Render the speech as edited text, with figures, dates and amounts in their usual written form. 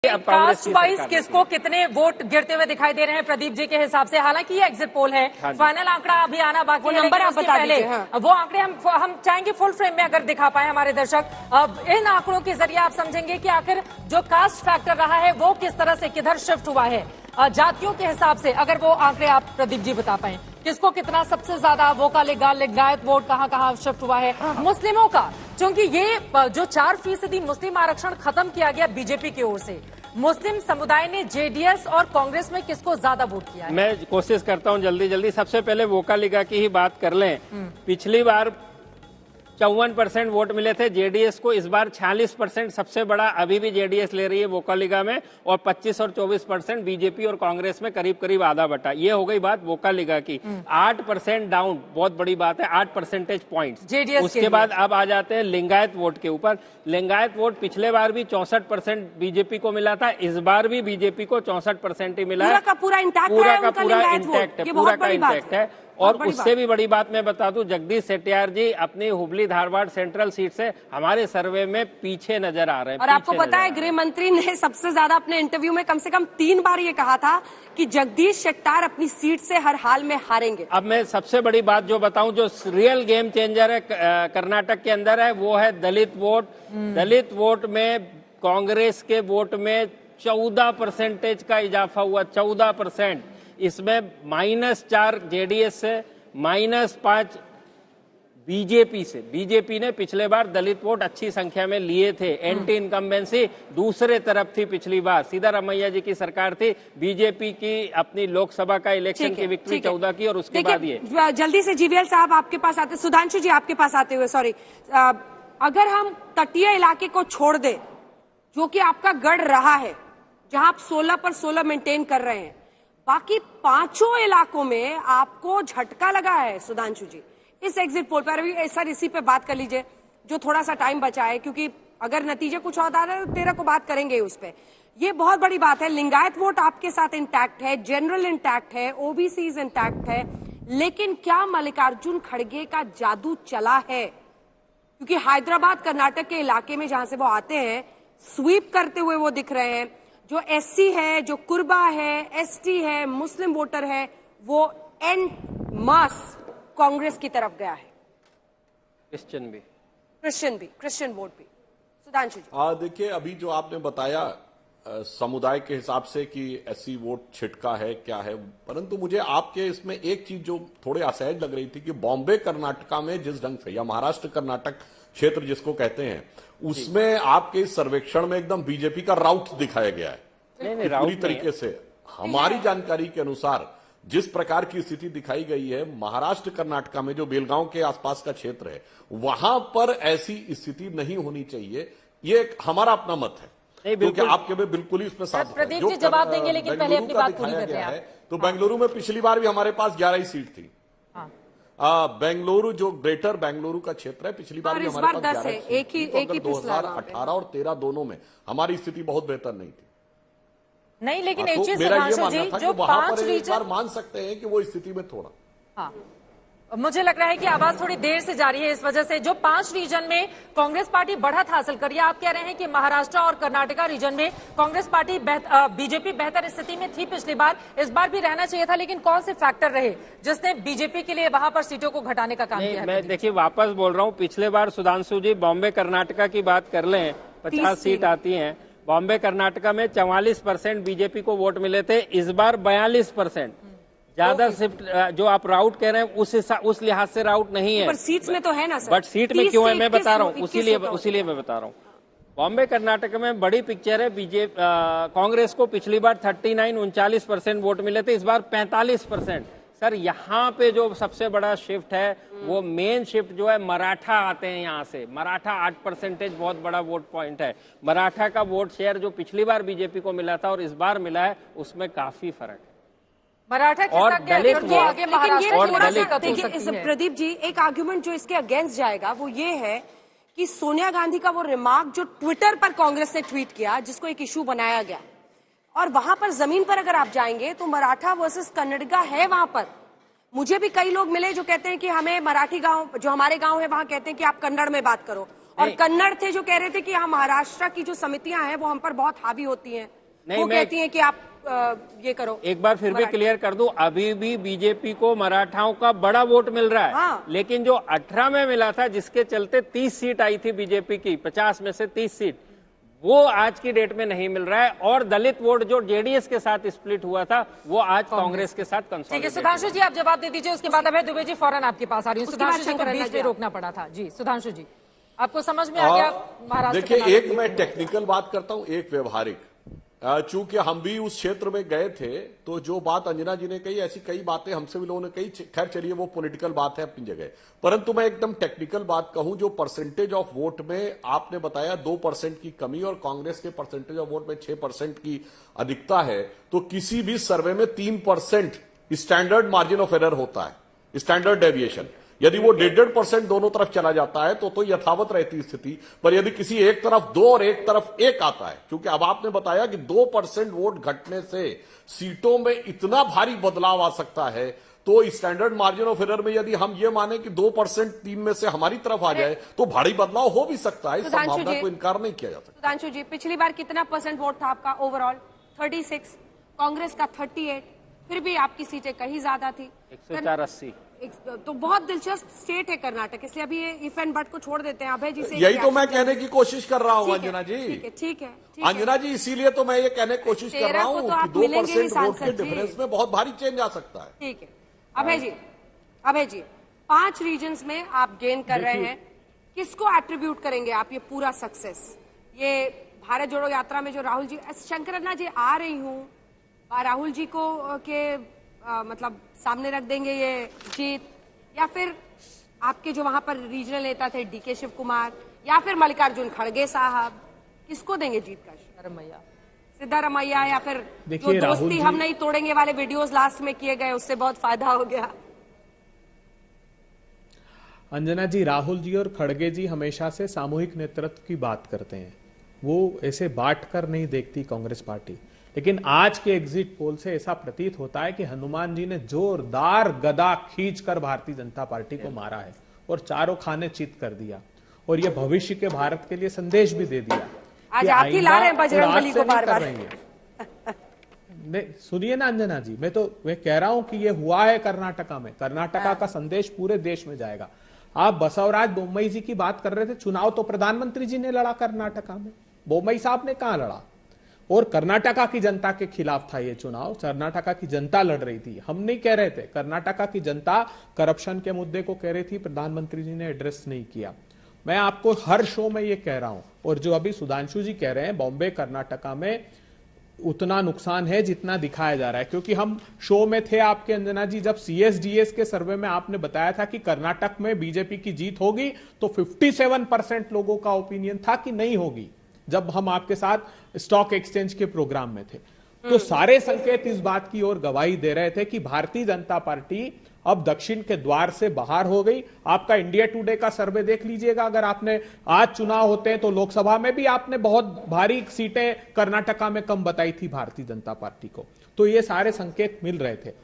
अब कांग्रेस की वाइज सरकार किसको कितने वोट गिरते हुए दिखाई दे रहे हैं प्रदीप जी के हिसाब से? हालांकि ये एग्जिट पोल है, फाइनल आंकड़ा अभी आना बाकी है, नंबर आप बता दीजिए। हाँ। वो आंकड़े हम चाहेंगे फुल फ्रेम में अगर दिखा पाए हमारे दर्शक। अब इन आंकड़ों के जरिए आप समझेंगे कि आखिर जो कास्ट फैक्टर रहा है वो किस तरह से किधर शिफ्ट हुआ है जातियों के हिसाब से। अगर वो आंकड़े आप प्रदीप जी बता पाए, किसको कितना सबसे ज्यादा लिंगायत वोट कहाँ शिफ्ट हुआ है मुस्लिमों का, क्योंकि ये जो 4% मुस्लिम आरक्षण खत्म किया गया बीजेपी की ओर से, मुस्लिम समुदाय ने जेडीएस और कांग्रेस में किसको ज्यादा वोट किया है? मैं कोशिश करता हूं जल्दी सबसे पहले वोकालिगा की ही बात कर लें। पिछली बार 54% वोट मिले थे जेडीएस को, इस बार 46%, सबसे बड़ा अभी भी जेडीएस ले रही है वोकालिगा में, और 25 और 24% बीजेपी और कांग्रेस में करीब आधा बटा। ये हो गई बात वोकालिगा की। 8% डाउन, बहुत बड़ी बात है, 8 परसेंटेज पॉइंट जेडीएस। उसके बाद अब आ जाते हैं लिंगायत वोट के ऊपर। लिंगायत वोट पिछले बार भी 64% बीजेपी को मिला था, इस बार भी बीजेपी को 64% ही मिला है। पूरा इंटैक्ट है, पूरा का इंटैक्ट है। और उससे भी बड़ी बात मैं बता दूं, जगदीश शेट्टियार जी अपनी हुबली धारवाड़ सेंट्रल सीट से हमारे सर्वे में पीछे नजर आ रहे हैं। और आपको पता है गृह मंत्री ने सबसे ज्यादा अपने इंटरव्यू में कम से कम 3 बार ये कहा था कि जगदीश शेट्टार अपनी सीट से हर हाल में हारेंगे। अब मैं सबसे बड़ी बात जो बताऊं, जो रियल गेम चेंजर है कर्नाटक के अंदर है, वो है दलित वोट। दलित वोट में कांग्रेस के वोट में 14% का इजाफा हुआ, 14%। इसमें -4 जेडीएस से, -5 बीजेपी से। बीजेपी ने पिछले बार दलित वोट अच्छी संख्या में लिए थे, एंटी इनकम्बेंसी दूसरे तरफ थी पिछली बार, सिद्धारमैया जी की सरकार थी। बीजेपी की अपनी लोकसभा का इलेक्शन की विक्ट्री 14 की, और उसके बाद ये। जल्दी से जीवीएल साहब आपके पास आते, सुधांशु जी आपके पास आते हुए, सॉरी, अगर हम तटीय इलाके को छोड़ दे जो कि आपका गढ़ रहा है, जहां आप 16 पर 16 मेंटेन कर रहे हैं, बाकी 5 इलाकों में आपको झटका लगा है सुधांशु जी इस एग्जिट पोल पर। अभी सर इसी पे बात कर लीजिए जो थोड़ा सा टाइम बचा है, क्योंकि अगर नतीजे कुछ और आ रहे हैं तो 13 को बात करेंगे उस पे। ये बहुत बड़ी बात है, लिंगायत वोट आपके साथ इंटैक्ट है, जनरल इंटैक्ट है, ओबीसीज इंटैक्ट है, लेकिन क्या मल्लिकार्जुन खड़गे का जादू चला है? क्योंकि हैदराबाद कर्नाटक के इलाके में जहां से वो आते हैं स्वीप करते हुए वो दिख रहे हैं। जो एससी है, जो कुर्बा है, एसटी है, मुस्लिम वोटर है, वो एन मास कांग्रेस की तरफ गया है। क्रिश्चियन वोट भी। सुधांशु जी देखिए, अभी जो आपने बताया समुदाय के हिसाब से कि एससी वोट छिटका है क्या है, परंतु मुझे आपके इसमें एक चीज जो थोड़ी असहज लग रही थी कि बॉम्बे कर्नाटका में जिस ढंग से, या महाराष्ट्र कर्नाटक क्षेत्र जिसको कहते हैं, उसमें आपके सर्वेक्षण में एकदम बीजेपी का राउट दिखाया गया है पूरी तरीके से। हमारी जानकारी के अनुसार जिस प्रकार की स्थिति दिखाई गई है महाराष्ट्र कर्नाटका में, जो बेलगांव के आसपास का क्षेत्र है, वहां पर ऐसी स्थिति नहीं होनी चाहिए। ये हमारा अपना मत है, क्योंकि आपके में बिल्कुल ही इसमें साथ प्रदीप जी जवाब देंगे, लेकिन पहले अपनी बात पूरी कर रहे हैं। तो बेंगलुरु में पिछली बार भी हमारे पास 11 ही सीट थी। बेंगलुरु जो ग्रेटर बेंगलुरु का क्षेत्र है, पिछली बार भी हमारे पास 10 है। एक ही 2018 और 13 दोनों में हमारी स्थिति बहुत बेहतर नहीं थी। नहीं, लेकिन तो एक चीज मेरा ये मानना था जो कि वहां 5 पर रीजन मान सकते हैं कि वो स्थिति में थोड़ा, हाँ, मुझे लग रहा है कि आवाज थोड़ी देर से जा रही है, इस वजह से जो 5 रीजन में कांग्रेस पार्टी बढ़त हासिल करी है। आप कह रहे हैं कि महाराष्ट्र और कर्नाटका रीजन में कांग्रेस पार्टी बीजेपी बेहतर स्थिति में थी पिछली बार, इस बार भी रहना चाहिए था, लेकिन कौन से फैक्टर रहे जिसने बीजेपी के लिए वहां पर सीटों को घटाने का काम किया? मैं देखिए वापस बोल रहा हूँ, पिछले बार सुधांशु जी बॉम्बे कर्नाटका की बात कर लें, 50 सीट आती है। बॉम्बे कर्नाटका में 44% बीजेपी को वोट मिले थे, इस बार 42%। ज्यादा शिफ्ट जो आप राउट कह रहे हैं उस लिहाज से राउट नहीं है, पर सीट्स में तो है ना सर। बट सीट में क्यों है मैं बता रहा हूँ, उसीलिए मैं बता रहा हूँ। बॉम्बे कर्नाटक में बड़ी पिक्चर है। बीजेपी कांग्रेस को पिछली बार 39-39% वोट मिले थे, इस बार 45%। सर यहाँ पे जो सबसे बड़ा शिफ्ट है, वो मेन शिफ्ट जो है मराठा आते हैं यहाँ से। मराठा 8% बहुत बड़ा वोट पॉइंट है। मराठा का वोट शेयर जो पिछली बार बीजेपी को मिला था और इस बार मिला है, उसमें काफी फर्क है। मराठा और दलित प्रदीप जी, एक आर्ग्यूमेंट जो इसके अगेंस्ट जाएगा वो ये है कि सोनिया गांधी का वो रिमार्क जो ट्विटर पर कांग्रेस ने ट्वीट किया, जिसको एक इशू बनाया गया, और वहां पर जमीन पर अगर आप जाएंगे तो मराठा वर्सेस कन्नड़िगा है वहां पर। मुझे भी कई लोग मिले जो कहते हैं कि हमें मराठी गांव, जो हमारे गांव है, वहां कहते हैं कि आप कन्नड़ में बात करो, और कन्नड़ थे जो कह रहे थे कि हम महाराष्ट्र की जो समितियां हैं वो हम पर बहुत हावी होती हैं, नहीं, वो मैं कहती हैं कि आप ये करो। एक बार फिर भी मराठी। क्लियर कर दूं, अभी भी बीजेपी को मराठाओं का बड़ा वोट मिल रहा है। हाँ। लेकिन जो 18 में मिला था, जिसके चलते 30 सीट आई थी बीजेपी की, 50 में से 30 सीट, वो आज की डेट में नहीं मिल रहा है। और दलित वोट जो जेडीएस के साथ स्प्लिट हुआ था, वो आज कांग्रेस के साथ ठीक है, कंसोलिडेट। सुधांशु जी आप जवाब दे दीजिए, उसके बाद अभय दुबे जी फौरन आपके पास आ रही हूँ। उसके बाद सुधांशु जी को शंकर बीच नाथ में जी। रोकना पड़ा था। जी सुधांशु जी, आपको समझ में आ गया महाराष्ट्र देखिए, कर्नाटक एक मैं टेक्निकल बात करता हूं, एक व्यवहारिक। चूंकि हम भी उस क्षेत्र में गए थे, तो जो बात अंजना जी ने कही, ऐसी कई बातें हमसे भी लोगों ने कही। खैर चलिए, वो पॉलिटिकल बात है अपनी जगह, परंतु मैं एकदम टेक्निकल बात कहूं, जो परसेंटेज ऑफ वोट में आपने बताया 2% की कमी और कांग्रेस के परसेंटेज ऑफ वोट में 6% की अधिकता है, तो किसी भी सर्वे में 3% स्टैंडर्ड मार्जिन ऑफ एरर होता है, स्टैंडर्ड डेविएशन। यदि वो 1.5% दोनों तरफ चला जाता है तो यथावत रहती स्थिति। पर यदि किसी एक तरफ 2 और एक तरफ 1 आता है, क्योंकि अब आपने बताया कि 2% वोट घटने से सीटों में इतना भारी बदलाव आ सकता है, तो स्टैंडर्ड मार्जिन ऑफ एरर में यदि हम ये माने कि 2% 3 में से हमारी तरफ आ जाए, तो भारी बदलाव हो भी सकता है। इस सुधांशु संभावना जी। को इनकार नहीं किया जा सकता। सुधांशु जी, पिछली बार कितना % वोट था आपका ओवरऑल? 36, कांग्रेस का 38, फिर भी आपकी सीटें कहीं ज्यादा थी। 104-80। तो बहुत दिलचस्प स्टेट है कर्नाटक, इसलिए अभी ये इफ एंड बट को छोड़ देते हैं। अभय जी से यही तो मैं कहने की कोशिश कर रहा हूं ठीक है, अंजना जी। ठीक है, ठीक है, ठीक है। अंजना जी, इसीलिए तो मैं ये कहने की कोशिश कर 13 रहा को हूं तो कि आप मिलेंगे ही 2% वोट के सांसद जी। डिफरेंस में बहुत भारी चेंज आ सकता है। ठीक है, अभय जी 5 रीजन्स में आप गेन कर रहे हैं, किसको एट्रीब्यूट करेंगे आप ये पूरा सक्सेस? ये भारत जोड़ो यात्रा में जो राहुल जी, शंकरन्ना जी आ रही हूँ, राहुल जी को मतलब सामने रख देंगे ये जीत, या फिर आपके जो वहां पर रीजनल नेता थे डीके शिव कुमार, या फिर मल्लिकार्जुन खड़गे साहब, किसको देंगे जीत का? सिद्धारमैया, या फिर जो देखिए, राहुल दोस्ती जी- हम नहीं तोड़ेंगे वाले वीडियोस लास्ट में किए गए, उससे बहुत फायदा हो गया। अंजना जी, राहुल जी और खड़गे जी हमेशा से सामूहिक नेतृत्व की बात करते हैं। वो ऐसे बांट कर नहीं देखती कांग्रेस पार्टी। लेकिन आज के एग्जिट पोल से ऐसा प्रतीत होता है कि हनुमान जी ने जोरदार गदा खींचकर भारतीय जनता पार्टी को मारा है और चारों खाने चित कर दिया। और ये भविष्य के भारत के लिए संदेश भी दे दिया आज कि आप ही ला रहे हैं आइंदा बजरंग और आज बली से को नहीं बार कर बार। रही है। नहीं, सुनिए ना अंजना जी, मैं कह रहा हूं कि ये हुआ है कर्नाटका में। कर्नाटका का संदेश पूरे देश में जाएगा। आप बसवराज बोम्मई जी की बात कर रहे थे, चुनाव तो प्रधानमंत्री जी ने लड़ा कर्नाटका में, बोम्मई साहब ने कहां लड़ा? और कर्नाटका की जनता के खिलाफ था ये चुनाव। कर्नाटका की जनता लड़ रही थी, हम नहीं कह रहे थे। कर्नाटका की जनता करप्शन के मुद्दे को कह रही थी, प्रधानमंत्री जी ने एड्रेस नहीं किया। मैं आपको हर शो में ये कह रहा हूं, और जो अभी सुधांशु जी कह रहे हैं, बॉम्बे कर्नाटका में उतना नुकसान है जितना दिखाया जा रहा है। क्योंकि हम शो में थे आपके अंजना जी, जब CSDS के सर्वे में आपने बताया था कि कर्नाटक में बीजेपी की जीत होगी, तो 57% लोगों का ओपिनियन था कि नहीं होगी, जब हम आपके साथ स्टॉक एक्सचेंज के प्रोग्राम में थे। तो सारे संकेत इस बात की ओर गवाही दे रहे थे कि भारतीय जनता पार्टी अब दक्षिण के द्वार से बाहर हो गई। आपका इंडिया टुडे का सर्वे देख लीजिएगा, अगर आपने आज चुनाव होते हैं तो लोकसभा में भी आपने बहुत भारी सीटें कर्नाटका में कम बताई थी भारतीय जनता पार्टी को। तो ये सारे संकेत मिल रहे थे।